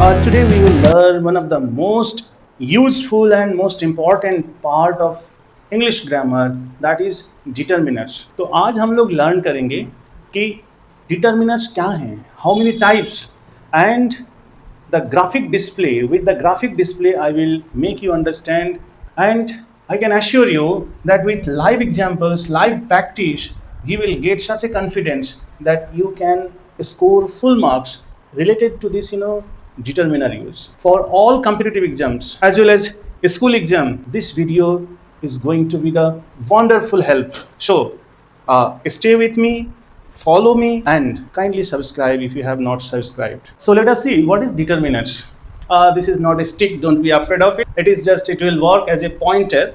Today we will learn one of the most useful and most important part of English grammar, that is determiners. तो आज हम लोग learn करेंगे कि determiners क्या हैं, how many types, and the graphic display. With the graphic display I will make you understand, and I can assure you that with live examples, live practice, you will get such a confidence that you can score full marks related to this determiner use for all competitive exams as well as school exam. This video is going to be the wonderful help. So stay with me, follow me, and kindly subscribe if you have not subscribed. So let us see what is determiners. This is not a stick, don't be afraid of it. It will work as a pointer.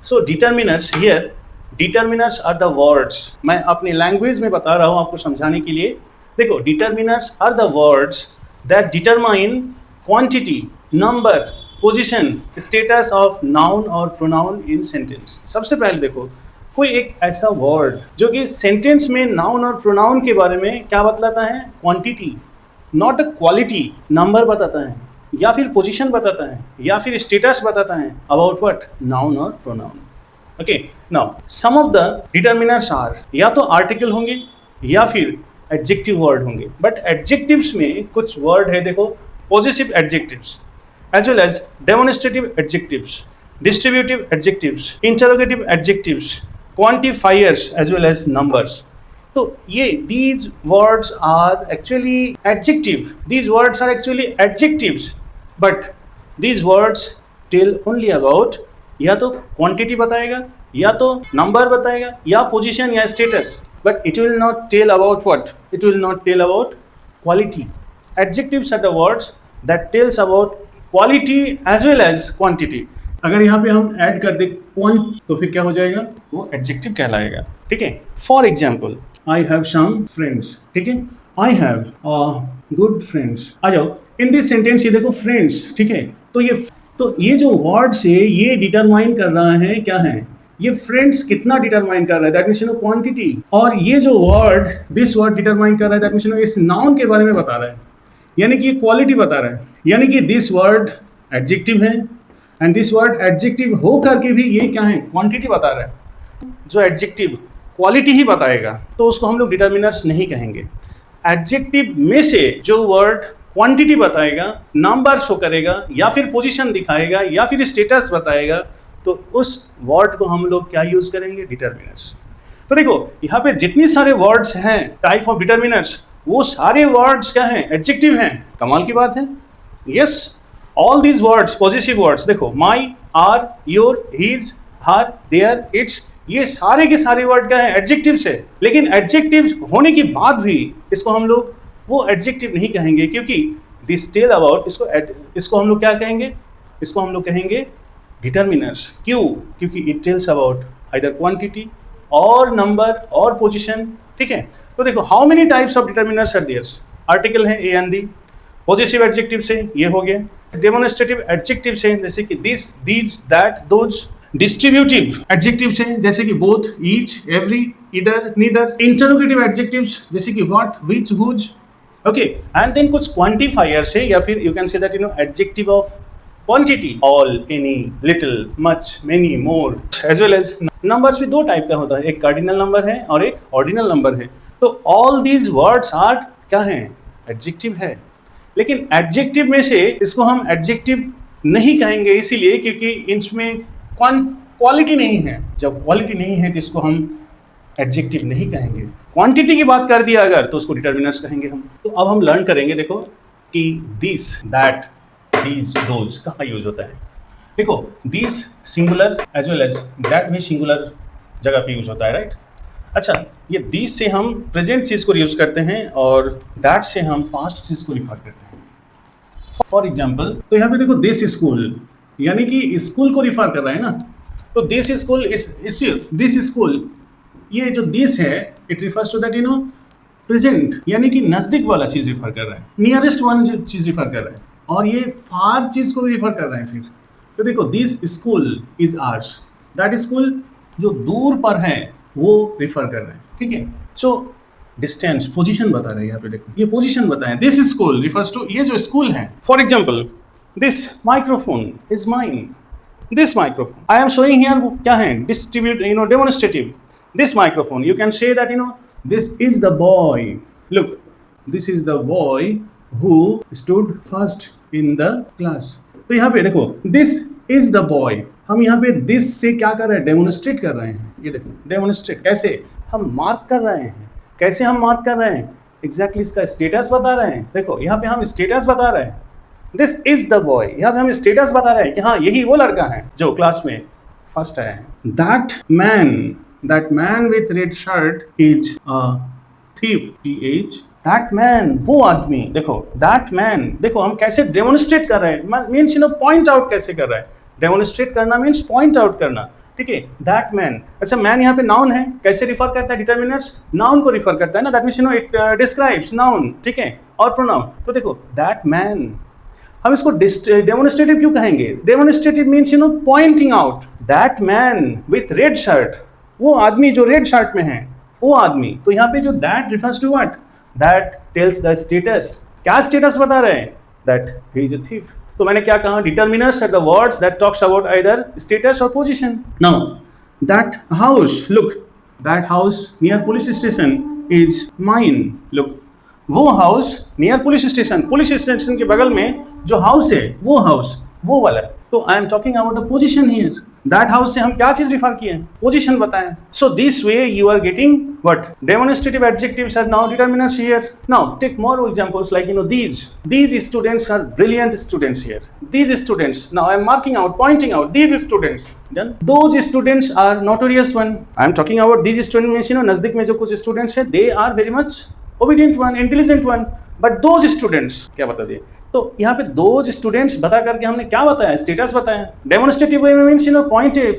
So determiners here, determiners are the words. मैं अपनी language में बता रहा हूँ आपको समझाने के लिए. देखो, determiners are the words that determine quantity, number, position, status of noun or pronoun in sentence. सबसे पहले देखो, कोई एक ऐसा वर्ड जो कि सेंटेंस में नाउन और प्रोनाउन के बारे में क्या बतलाता है? Quantity, not a quality. Number बताता है, या फिर पोजीशन बताता है, या फिर स्टेटस बताता है. About what? नाउन और pronoun. Okay, now some of the determiners are, या तो आर्टिकल होंगे या फिर एडजेक्टिव वर्ड होंगे. बट एडजेक्टिव्स में कुछ वर्ड है, देखो, positive adjectives as well as demonstrative adjectives, distributive adjectives, interrogative adjectives, quantifiers as well as numbers. तो ये these words are actually adjective. These words are actually adjectives, but these words tell only about, या तो quantity बताएगा, या तो number बताएगा, या position या status. But it will not tell about what? It will not tell about quality. Adjectives are the words that tells about quality as well as quantity. अगर यहाँ पे हम ऐड कर दे क्वांट, तो फिर क्या हो जाएगा? वो एडजेक्टिव कहलाएगा. ठीक है. For example, I have some friends. ठीक है, आई हैव गुड फ्रेंड्स. आ जाओ, इन दिस सेंटेंस ये देखो फ्रेंड्स. ठीक है, तो ये जो वर्ड्स है ये डिटरमाइन कर रहा है क्या है? ये फ्रेंड्स कितना डिटरमाइन कर रहा है? That means quantity. और ये जो वर्ड, दिस वर्ड डिटरमाइन कर रहा है, दैट मीन्स इस नाउन के बारे में बता रहा है, यानी कि ये क्वालिटी बता रहा है. यानी कि दिस वर्ड एडजेक्टिव है, एंड दिस वर्ड एडजेक्टिव हो करके भी ये क्या है? क्वांटिटी बता रहा है. जो एडजेक्टिव क्वालिटी ही बताएगा तो उसको हम लोग डिटरमिनर्स नहीं कहेंगे. एडजेक्टिव में से जो वर्ड क्वांटिटी बताएगा, नंबर शो करेगा, या फिर पोजीशन दिखाएगा, या फिर स्टेटस बताएगा, तो उस वर्ड को हम लोग क्या यूज करेंगे? डिटरमिनर्स. तो देखो, यहाँ पे जितनी सारे वर्ड्स हैं टाइप ऑफ डिटरमिनर्स, वो सारे वर्ड्स क्या हैं? एडजेक्टिव हैं. कमाल की बात है. Yes, all these words, positive words, देखो, my, our, your, his, her, their, its, ये सारे के सारे वर्ड क्या है? एडजेक्टिव से. लेकिन एडजेक्टिव होने के बाद भी इसको हम लोग वो एडजेक्टिव नहीं कहेंगे, क्योंकि दिस टेल अबाउट, इसको हम लोग क्या कहेंगे? इसको हम लोग कहेंगे डिटरमिनर्स. क्यों? क्योंकि it tells about either quantity और नंबर और पोजीशन. ठीक है. तो देखो, how many types of determiners are there's? Article है a and the, positive adjective से ये हो गया, डेमोन्स्ट्रेटिव एडजेक्टिव से जैसे कि this, these, that, those, distributive adjective से जैसे कि both, each, every, either, neither, interrogative adjectives जैसे कि what, which, whose. Okay, and then कुछ क्वांटिफायर से, या फिर you can say that adjective of quantity, all, any, little, much, many, more, as well as numbers भी दो type का होता है, एक कार्डिनल नंबर है और एक ऑर्डिनल नंबर है. तो ऑल दीज वर्ड्स आर क्या है? एडजेक्टिव है. लेकिन एडजेक्टिव में से इसको हम एडजेक्टिव नहीं कहेंगे, इसीलिए क्योंकि इसमें क्वालिटी नहीं है. जब क्वालिटी नहीं है तो इसको हम एडजेक्टिव नहीं कहेंगे. क्वांटिटी की बात कर दिया अगर, तो उसको डिटरमिनर्स कहेंगे हम. तो अब हम लर्न करेंगे, देखो, कि दिस, दैट, दीज, दोज कहाँ यूज होता है. देखो, this singular as well as that भी सिंगुलर जगह पे यूज होता है, राइट? अच्छा, ये दिस से हम प्रेजेंट चीज़ को यूज करते हैं और दैट से हम पास्ट चीज़ को रिफर करते हैं. फॉर एग्जाम्पल, तो यहाँ पे देखो, दिस स्कूल, यानी कि स्कूल को रिफर कर रहा है ना. तो दिस स्कूल, दिस स्कूल, ये जो दिस है, it refers to that present, यानी कि नजदीक वाला चीज रिफर कर रहा है, नियरेस्ट वन जो चीज रिफर कर रहा है, और ये फार चीज को रिफर कर रहा है. फिर तो देखो, this school is ours, that school जो दूर पर है वो रिफर कर रहा है. ठीक है. सो डिस्टेंस, पोजीशन बता रहे हैं यहाँ पे, देखो ये पोजीशन बताएं। दिस स्कूल रिफर्स टू, ये जो स्कूल है। For example this microphone is mine, this microphone I am showing here, क्या है, distribute, demonstrative. This microphone you can say that this is the boy, look this is the boy who stood first in the class. तो यहाँ पे देखो this is the boy, हम यहाँ पे this से क्या कर रहे हैं, डेमोन्स्ट्रेट कर रहे हैं। ये देखो डेमोन्स्ट्रेट कैसे, हम मार्क कर रहे हैं। कैसे हम मार्क कर रहे हैं, एग्जैक्टली इसका स्टेटस बता रहे हैं। देखो यहाँ पे हम स्टेटस बता रहे हैं, दिस इज द बॉय, यहाँ पे हम स्टेटस बता रहे हैं कि हाँ यही वो लड़का है जो क्लास में फर्स्ट आया है। That man with red shirt is a thief, TH, that man, वो आदमी। देखो दैट मैन, देखो हम कैसे डेमोन्स्ट्रेट कर रहे हैं, मीन्स पॉइंट आउट कैसे कर रहे हैं। डेमोन्स्ट्रेट करना मीन्स पॉइंट आउट करना, ठीक है। दैट मैन, अच्छा मैन यहाँ पे नाउन है, कैसे रिफर करता है, डिटर्मिनर्स नाउन को रिफर करता है ना, that means it describes noun, ठीक है। और प्रोनाउन, तो देखो दैट मैन, हम इसको डेमोन्स्ट्रेटिव क्यों कहेंगे, demonstrative means pointing out. That man with red shirt, वो आदमी जो रेड शर्ट में है, वो आदमी। तो यहाँ पे जो that refers to what, that tells the status, क्या स्टेटस बता रहे हैं, that he is a thief. तो मैंने क्या कहा, determiners are the words that talks about either status और position. Now that house, look that house near police station is mine, look वो हाउस नियर पुलिस स्टेशन के बगल में जो हाउस है, वो हाउस वो वाला। तो I am talking about the position here. That house से हम क्या चीज रिफर किए, पोजीशन बताएं। So this way you are getting what, demonstrative adjectives are now determiners here. Now take more examples like these students are brilliant students here, these students, now I am marking out, pointing out these students, then those students are notorious one, I am talking about these students means नजदीक में जो कुछ students है, they are very much obedient one, intelligent one, but those students क्या बता दिए। तो यहाँ पे those students बता करके हमने क्या बताया, स्टेटस बताया। डेमोन्स्ट्रेटिव वे में मींस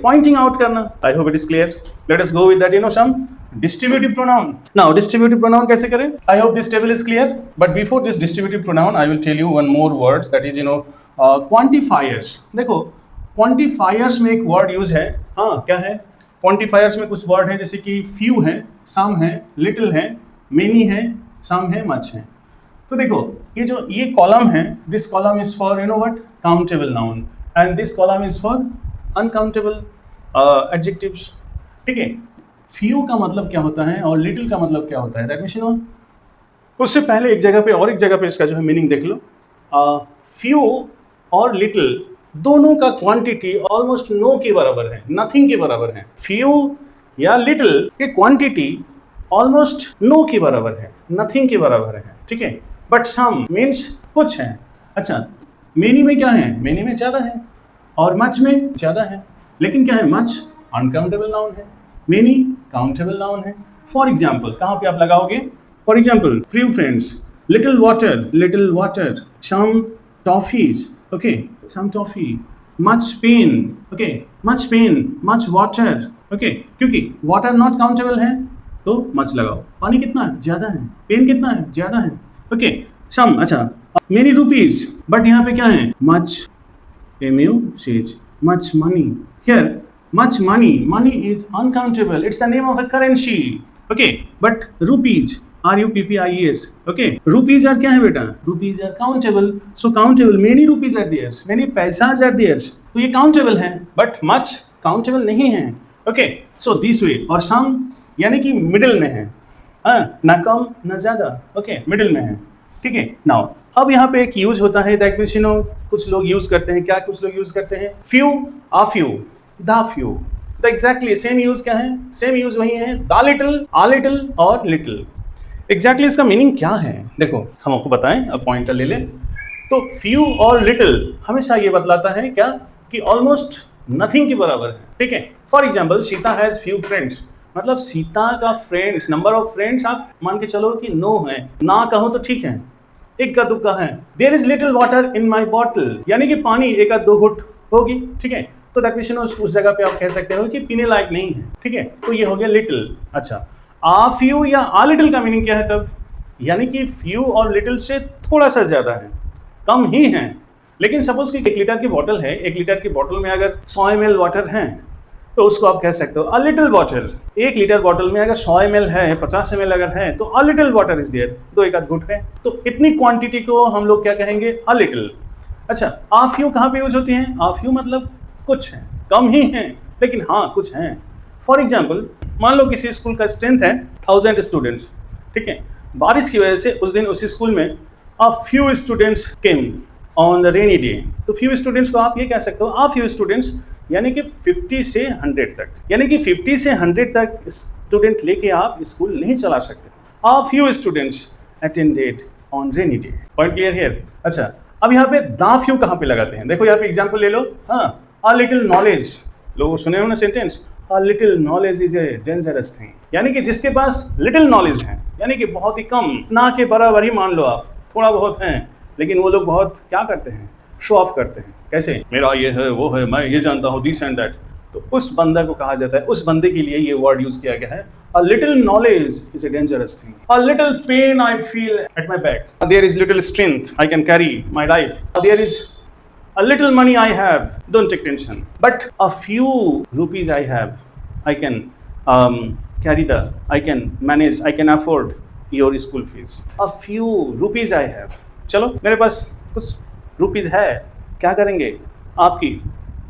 पॉइंटिंग आउट करना। I hope it is clear. Let us go with that some distributive pronoun. Now distributive pronoun कैसे करें, I hope this table is clear, but before this distributive pronoun I will tell you one more words, that is quantifiers. देखो quantifiers में एक word use है, हाँ क्या है, quantifiers में कुछ word है जैसे कि few है, some है, little है, many है, some है, much है। तो देखो ये column है, this column is for what, countable noun, and this column is for uncountable adjectives, ठीक है। फ्यू का मतलब क्या होता है और लिटिल का मतलब क्या होता है, दैट मींस उससे पहले एक जगह पे और एक जगह पे इसका जो है मीनिंग देख लो। फ्यू और लिटिल दोनों का क्वांटिटी ऑलमोस्ट नो के बराबर है, नथिंग के बराबर है। फ्यू या लिटिल के क्वांटिटी ऑलमोस्ट नो के बराबर है, नथिंग के बराबर है, ठीक है। बट सम मीन्स कुछ है। अच्छा मेनी में क्या है, मेनी में ज़्यादा है, और मच में ज़्यादा है, लेकिन क्या है, मच अनकाउंटेबल नाउन है, मेनी काउंटेबल नाउन है। फॉर एग्जाम्पल कहाँ पे आप लगाओगे, for example few friends, little water, some toffees, okay, some toffee, much pen, okay, much water, okay, क्योंकि वाटर नॉट काउंटेबल है तो मच लगाओ। पानी कितना है, ज़्यादा है, पेन कितना है, ज़्यादा है, ओके, सम, अच्छा मेनी रुपीज, बट यहाँ पे क्या है, much, MUCH, much money. Here much money is uncountable, it's the name of a currency, okay, but rupees, RUPPIES, okay, rupees are क्या है बेटा, rupees are countable, so countable, many rupees are there, many पैसाज are there, तो ये countable है, but much countable नहीं है, okay, so this way। और some यानी कि मिडिल में है, ना कम ना ज़्यादा, okay, मिडिल में है, ठीक है। नाउ अब यहाँ पे एक यूज होता है, दैट मींस कुछ लोग यूज करते हैं, क्या कुछ लोग यूज करते हैं, few, uh few, the few, तो एग्जैक्टली सेम यूज क्या है, सेम यूज वही है, द लिटिल, आ लिटिल और लिटिल। एग्जैक्टली इसका मीनिंग क्या है, देखो हम आपको बताएं, अब पॉइंटर ले लें। तो फ्यू और लिटिल हमेशा ये बतलाता है क्या, कि ऑलमोस्ट नथिंग के बराबर है, ठीक है। For example Sita has few friends, मतलब सीता का फ्रेंड्स, नंबर ऑफ फ्रेंड्स आप मान के चलो कि 9 है, ना कहो तो ठीक है, एक का दुक्का है। There is little water in my bottle, यानी कि पानी एक आध 2 घुट होगी, ठीक है। तो दैट मींस उस जगह पे आप कह सकते हो कि पीने लायक नहीं है, ठीक है। तो ये हो गया लिटिल। अच्छा आ फ्यू या आ लिटिल का मीनिंग क्या है तब, यानी कि फ्यू और लिटिल से थोड़ा सा ज़्यादा है, कम ही है। लेकिन सपोज कि 1 लीटर की बॉटल है, 1 लीटर की बॉटल में अगर 100 ml वाटर है, तो उसको आप कह सकते हो अ लिटिल वाटर। 1 लीटर बॉटल में अगर 100 ml है, 50 ml अगर है, तो a little water is there, 2 घूंट है। तो इतनी क्वांटिटी को हम लोग क्या कहेंगे, अ लिटिल। अच्छा, आ फ्यू कहाँ पे यूज होती हैं? आ फ्यू मतलब कुछ हैं, कम ही हैं, लेकिन हाँ कुछ हैं। फॉर एग्जाम्पल, मान लो किसी स्कूल का स्ट्रेंथ है 1000 स्टूडेंट्स, ठीक है, बारिश की वजह से उस दिन उसी स्कूल में a few students came on the rainy day. तो फ्यू स्टूडेंट्स को आप ये कह सकते हो अ फ्यू स्टूडेंट्स, यानी कि 50 से 100 तक, यानी कि 50 से 100 तक स्टूडेंट लेके आप स्कूल नहीं चला सकते। A few students attended on rainy day. Point clear here? अच्छा, अब यहाँ पे द फ्यू कहाँ पे लगाते हैं? देखो यहाँ पे एग्जांपल ले लो। हाँ, अ लिटिल नॉलेज, लोग सुने हो ना sentence, a little knowledge is a dangerous thing, यानी कि जिसके पास लिटिल नॉलेज है, यानी कि बहुत ही कम, ना के बराबर ही मान लो आप, थोड़ा बहुत है, लेकिन वो लोग बहुत क्या करते हैं, शो ऑफ करते हैं। कैसे? मेरा ये है, वो है, मैं ये जानता हूँ, दिस एंड दैट। तो उस बंदा को कहा जाता है, उस बंदे के लिए ये वर्ड यूज किया गया है, a little knowledge is a dangerous thing. A little pain I feel at my back, there is little strength I can carry my life, there is a little money I have, don't take tension. But a few rupees I have, I can I can manage, I can afford your school fees. A few rupees I have. चलो, मेरे पास कुछ rupees है, क्या करेंगे? आपकी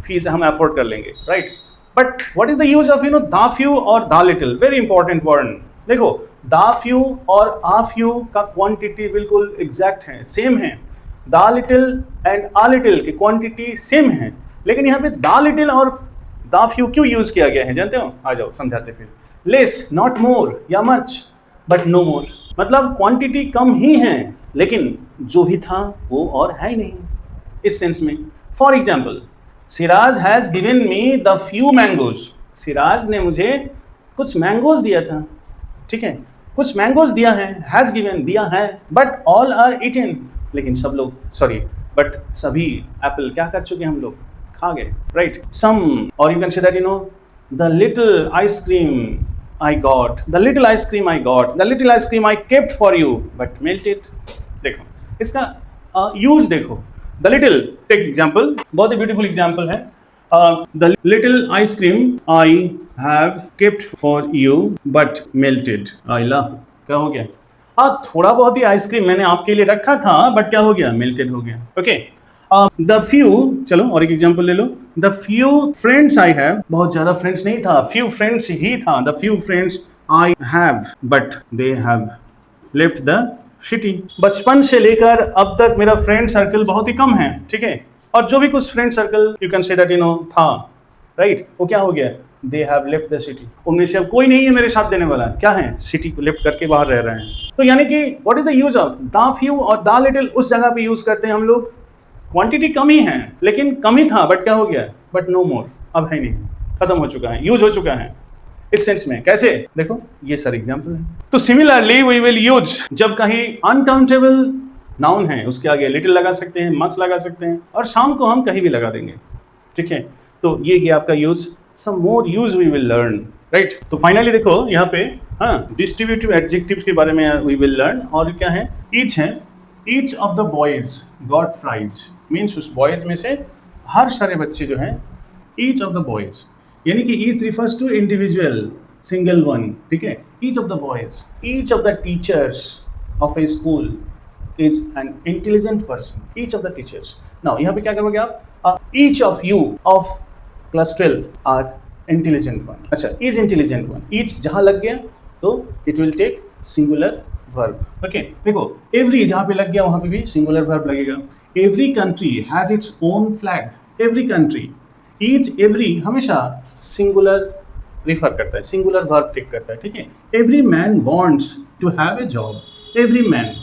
fees हम afford कर लेंगे, right? But what is the use of the few और the little? Very important word. देखो, द फ्यू और आ फ्यू का क्वांटिटी बिल्कुल एग्जैक्ट है, सेम है। The little and a little की क्वांटिटी सेम है, लेकिन यहाँ पे द लिटिल और द फ्यू क्यों यूज किया गया है जानते हो? आ जाओ समझाते फिर। लेस नॉट मोर, या मच बट नो मोर, मतलब क्वांटिटी कम ही है, लेकिन जो भी था वो और है ही नहीं, इस सेंस में। For example, Siraj has given me the few mangoes. Siraj ने मुझे कुछ मैंगोज दिया था, ठीक है, कुछ मैंगोज दिया है, हैज गिवन दिया है, बट ऑल आर ईटन, लेकिन सब लोग, सॉरी, बट सभी एप्पल क्या कर चुके हम लोग, खा गए, राइट? सम, और you can say that the little ice cream I got, the little ice cream I got, the little ice cream I kept for you, but melted. देखो इसका यूज देखो, the little, take example, बहुत ही beautiful example है। the little ice cream I have kept for you but melted. आइला, क्या हो गया? थोड़ा बहुत ही आइसक्रीम मैंने आपके लिए रखा था, बट क्या हो गया? मेल्टेड हो गया। ओके, द फ्यू, चलो और एक एग्जांपल ले लो। The few friends I have, बहुत ज्यादा फ्रेंड्स नहीं था, फ्यू फ्रेंड्स ही था। The few friends I have but they have left the city. बचपन से लेकर अब तक मेरा फ्रेंड सर्कल बहुत ही कम है, ठीक है, और जो भी कुछ friend circle you can say that था, राइट, वो क्या हो गया? दे हैव लेफ्ट द सिटी। उनमें से अब कोई नहीं है मेरे साथ देने वाला, क्या है? सिटी को लेफ्ट करके बाहर रह रहे हैं। तो यानी कि what is the use of the few और द लिटिल? उस जगह पे यूज करते हैं हम लोग, क्वांटिटी कम ही है, लेकिन कम ही था, बट क्या हो गया? बट नो मोर, अब है नहीं, खत्म हो चुका है, यूज हो चुका है, इस सेंस में। कैसे? देखो ये सर एग्जांपल है। तो सिमिलरली वी विल यूज, जब कहीं अनकाउंटेबल नाउन है, उसके आगे लिटिल लगा सकते हैं, मच लगा सकते हैं, और शाम को हम कहीं भी लगा देंगे, ठीक है। तो ये गया आपका use. Some more use we will learn, right. तो फाइनली देखो यहाँ पे, हाँ, डिस्ट्रीब्यूटिव एडजेक्टिव्स के बारे में वी विल लर्न। और क्या है? ईच है, each of the boys got prize, means उस बॉयज में से हर सारे बच्चे जो हैं, ईच ऑफ द बॉयज, यानी कि each refers to individual, single one, ठीक है। Each of the boys, each of the teachers of a school is an intelligent person, each of the teachers. Now यहाँ पे क्या करोगे आप? Each of you of class 12 are intelligent one. अच्छा, is intelligent one, each जहाँ लग गया तो it will take singular verb. Okay, देखो एवरी जहाँ पे लग गया वहाँ पे भी सिंगुलर वर्ब लगेगा। Every country has its own flag, every country, each, every हमेशा सिंगुलर रिफर करता है, सिंगुलर वर्ब टेक करता है, ठीक है। Every man wants to have a job, every man,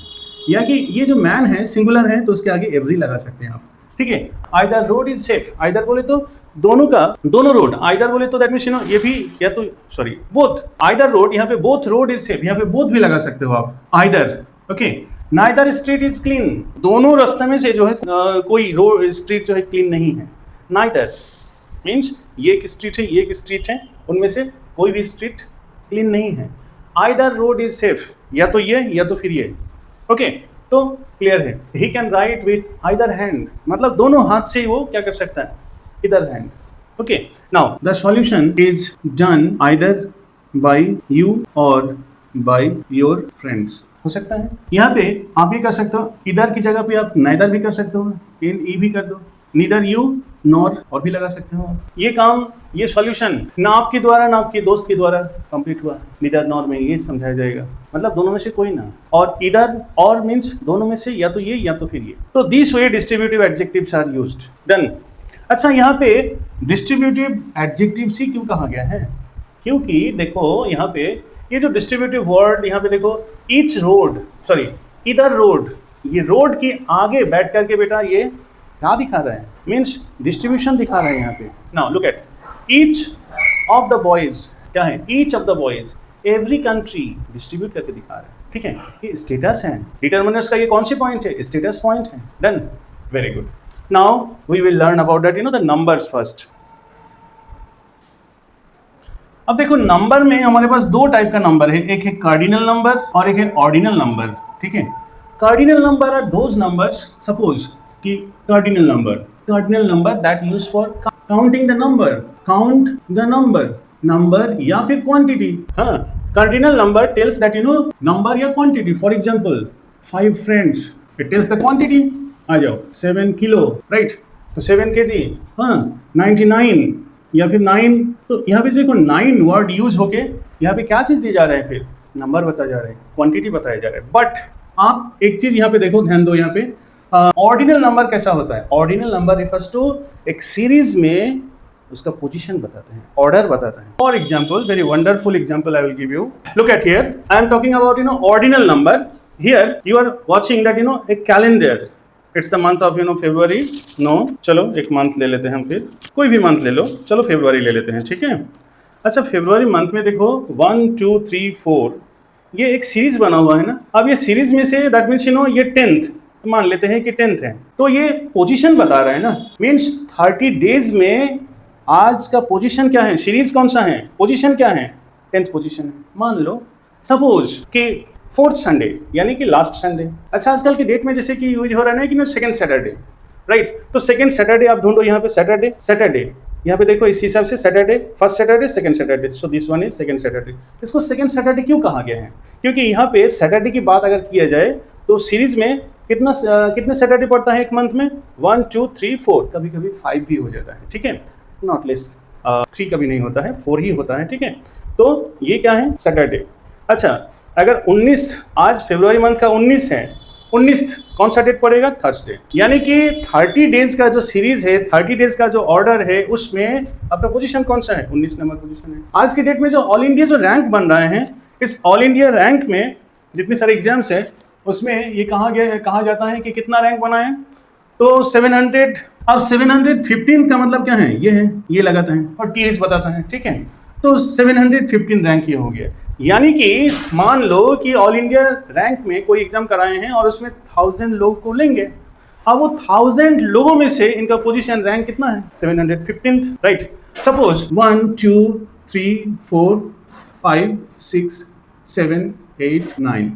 या कि ये जो मैन है सिंगुलर है तो उसके आगे एवरी लगा सकते हैं आप, ठीक है। Either road is safe, either बोले तो दोनों का, दोनों रोड, आइदर बोले तो दैट मींस ये भी, या तो सॉरी बोथ, आइदर रोड, यहाँ पे बोथ रोड इज सेफ, यहाँ पे बोथ भी लगा सकते हो आप, either. Okay, neither street is clean, दोनों रास्ते में से जो है कोई रोड स्ट्रीट जो है क्लीन नहीं है। नाइदर मीन्स ये एक स्ट्रीट है, ये एक स्ट्रीट है, उनमें से कोई भी स्ट्रीट क्लीन नहीं है। आइदर रोड इज सेफ, या तो ये या तो फिर ये। ओके, तो क्लियर है। He can write with either hand, मतलब दोनों हाथ से वो क्या कर सकता है? इधर hand, Okay, now the solution is done either by you or by your friends. हो सकता है यहाँ पे आप ये कर सकते हो, इधर की जगह पे आप neither भी कर सकते हो, इन ई भी कर दो, neither you nor और भी लगा सकते हो। ये काम, ये सॉल्यूशन ना आपके द्वारा ना आपके दोस्त के द्वारा कंप्लीट हुआ, neither nor में ये समझाया जाएगा, मतलब दोनों में से कोई ना, और इधर और मीन्स दोनों में से या तो ये या तो फिर ये। तो this way distributive adjectives are used. Done. अच्छा, यहाँ पे डिस्ट्रीब्यूटिव एडजेक्टिव्स ही क्यों कहा गया है? क्योंकि देखो यहाँ पे ये जो डिस्ट्रीब्यूटिव वर्ड यहाँ पे देखो, ईच रोड, सॉरी इधर रोड, ये रोड के आगे बैठ करके बेटा ये क्या दिखा रहा है? मीन्स डिस्ट्रीब्यूशन दिखा रहा है यहाँ पे। Now look at each of the boys, क्या है? Each of the boys, every country, distribute करके दिखा रहा है, ठीक है? ये स्टेटस है, डिटर्मिनर्स का ये कौन सी पॉइंट है? स्टेटस पॉइंट है। Done, very good. Now we will learn about that, the numbers first. अब देखो, नंबर में हमारे पास दो टाइप का नंबर है, एक है कार्डिनल नंबर और एक है ऑर्डिनल नंबर, ठीक है? Cardinal number are those numbers, suppose कि cardinal number that use for counting the number, count the number या फिर क्वांटिटी। हाँ, cardinal number tells that number या quantity. For example 5 friends, it tells the quantity. आ जाओ, 7 kilo, right? तो 7 kg, हाँ, 99 या फिर 9। तो यहाँ पे देखो 9 वर्ड यूज होके यहाँ पे क्या चीज दी जा रहा है? फिर नंबर बताया जा रहा है, क्वांटिटी बताया जा रहा है। बट आप एक चीज यहाँ पे देखो, ध्यान दो, यहाँ पे ऑर्डिनल नंबर कैसा होता है? ऑर्डिनल नंबर रिफर्स टू एक सीरीज में उसका पोजीशन बताते हैं, ऑर्डर बताता है। For example, very wonderful example I will give you. Look at here, I am talking about ordinal number. Here you are watching that a calendar, it's the month of February. No, चलो एक month ले लेते हैं हम, फिर कोई भी month ले लो, चलो फरवरी ले लेते हैं, ठीक है? अच्छा, फरवरी मंथ में देखो 1 2 3 4, ये एक सीरीज बना हुआ है ना। अब ये सीरीज में से दैट मीन्स ये 10th मान लेते हैं कि 10th है, तो ये पोजीशन बता रहा है ना। मीन्स 30 डेज में आज का पोजीशन क्या है? सीरीज कौन सा है? पोजीशन क्या है? 10th पोजीशन है। मान लो सपोज कि 4th संडे, यानी कि लास्ट संडे। अच्छा, आजकल के डेट में जैसे कि यूज हो रहा है कि सेकंड सैटरडे, राइट? तो सेकंड सैटरडे आप ढूंढो यहाँ पे, सैटरडे यहाँ पे देखो, इस हिसाब से Saturday, first Saturday, second Saturday, so this one is second Saturday. इसको सेकंड सैटरडे क्यों कहा गया है? क्योंकि यहाँ पे सैटरडे की बात अगर किया जाए तो सीरीज में कितने सैटरडे पड़ता है एक मंथ में? 1 2 3 4, कभी कभी 5 भी हो जाता है, ठीक है? नॉट लेस 3 कभी नहीं होता है, 4 ही होता है, ठीक है? तो ये क्या है? सैटरडे। अच्छा, अगर 19, आज फरवरी मंथ का 19 है, 19 कौन सा डेट पड़ेगा? थर्सडे। यानी कि 30 डेज का जो सीरीज है, 30 डेज का जो ऑर्डर है, उसमें आपका पोजीशन कौन सा है? 19 नंबर पोजीशन है। आज के डेट में जो ऑल इंडिया जो रैंक बन रहे हैं, इस ऑल इंडिया रैंक में जितने सारे एग्जाम्स है, उसमें ये कहा जाता है कि कितना रैंक बना है? तो 700। अब 715 का मतलब क्या है? ये लगाता है और TH बताता है, ठीक है? तो 715 रैंक ये हो गया। यानी कि मान लो कि ऑल इंडिया रैंक में कोई एग्जाम कराए हैं और उसमें 1000 लोग को लेंगे। अब वो 1000 लोगों में से इनका पोजीशन रैंक कितना है? 715, राइट? सपोज 1 2 3 4 5 6 7 8 9,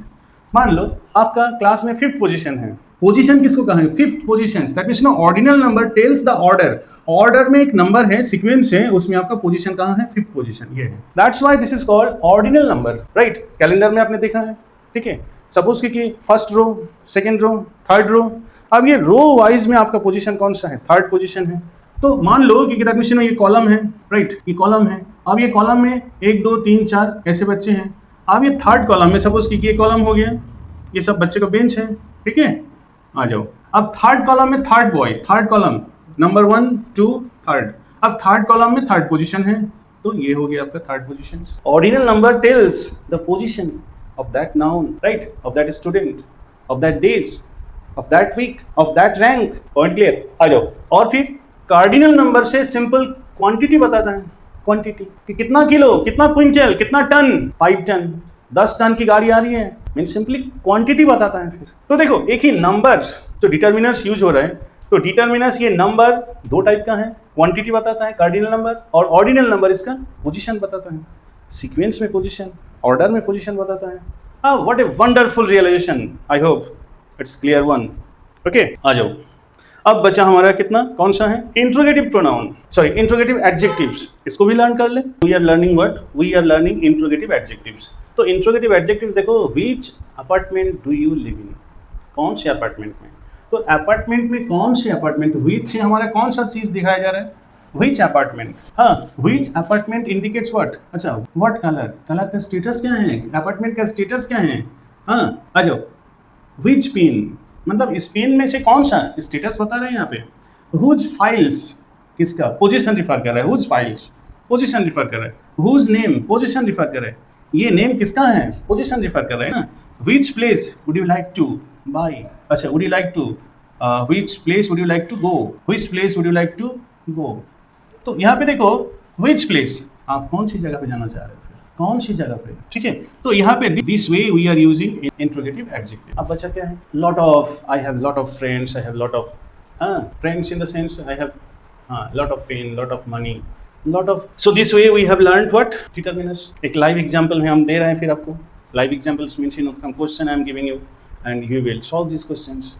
मान लो आपका क्लास में 5th पोजीशन है। पोजीशन किसको कहा है? 5th position. That means ordinal number tells the order. Order में एक नंबर है, सीक्वेंस है, उसमें आपका पोजीशन कहाँ है? 5th पोजीशन, ये है। That's why this is called ordinal number, right? Calendar में आपने देखा है, ठीक है? सपोज कि first row, second row, third row. अब ये रो वाइज में आपका पोजीशन कौन सा है? 3rd पोजीशन है। तो मान लो कि दैट मींस ये कॉलम है, राइट? ये कॉलम है। अब ये कॉलम में 1 2 3 4 ऐसे बच्चे हैं। अब ये 3rd कॉलम में सपोज कि ये कॉलम हो गया, ये सब बच्चे का बेंच है, ठीक है? आ जाओ, अब 3rd कॉलम में 3rd boy, 3rd column number 1 2 3rd। अब 3rd कॉलम में 3rd पोजीशन है, तो ये हो गया आपका 3rd position. Ordinal number tells the position of that noun, right? Of that student, of that days, of that week, of that rank. Point clear? आ जाओ। और फिर कार्डिनल नंबर से सिंपल क्वांटिटी बताता है, क्वांटिटी कि कितना किलो, कितना क्विंटल, कितना टन, 5 टन, 10 टन की गाड़ी आ रही है, मीन सिंपली क्वांटिटी बताता है। फिर तो देखो, एक ही नंबर्स जो डिटर्मिनर्स यूज हो रहे हैं, तो डिटर्मिनर्स ये नंबर 2 टाइप का है, क्वांटिटी बताता है कार्डिनल नंबर, और ऑर्डिनल नंबर इसका पोजीशन बताता है, सीक्वेंस में पोजीशन, ऑर्डर में पोजीशन बताता है। What a wonderful realisation, I hope it's clear one. Okay, आ जाओ। अब बचा हमारा कितना, कौन सा है, interrogative pronoun, sorry interrogative adjectives, इसको भी लर्न कर ले। We are learning what, we are learning interrogative adjectives. तो इंट्रोगेटिव एडजेक्टिव देखो, which apartment do you live in, कौन से अपार्टमेंट में, तो अपार्टमेंट में कौन से अपार्टमेंट, व्हिच से हमारा कौन सा चीज दिखाया जा रहा है, व्हिच अपार्टमेंट। हाँ, व्हिच अपार्टमेंट इंडिकेट्स व्हाट, अच्छा व्हाट कलर, कलर का स्टेटस क्या है, अपार्टमेंट का स्टेटस क्या है। हाँ आ जाओ, व्हिच पेन, मतलब इस पेन में से कौन सा, स्टेटस बता रहे हैं यहाँ पे। हुज फाइल्स, किसका, पोजीशन रिफर कर रहा है, हुज फाइल्स पोजीशन रिफर कर रहा है। हुज नेम, पोजीशन रिफर कर रहा है, ये नेम किसका है, पोजीशन रिफर कर रहा है ना। Which place would you like to buy, अच्छा would you like to, which place would you like to go, which place would you like to go. तो यहाँ पे देखो, व्हिच प्लेस, आप कौन सी जगह पे जाना चाह रहे हो, कौन सी जगह पे, ठीक है। तो यहाँ पे this way we are using interrogative adjective. अब बचा क्या है, lot of, I have lot of friends, I have lot of, friends in the sense I have lot of fame, lot of money, lot of. So this way we have learned what, determiners. एक live example में हम दे रहे हैं फिर आपको, live examples means in question I am giving you and you will solve this questions.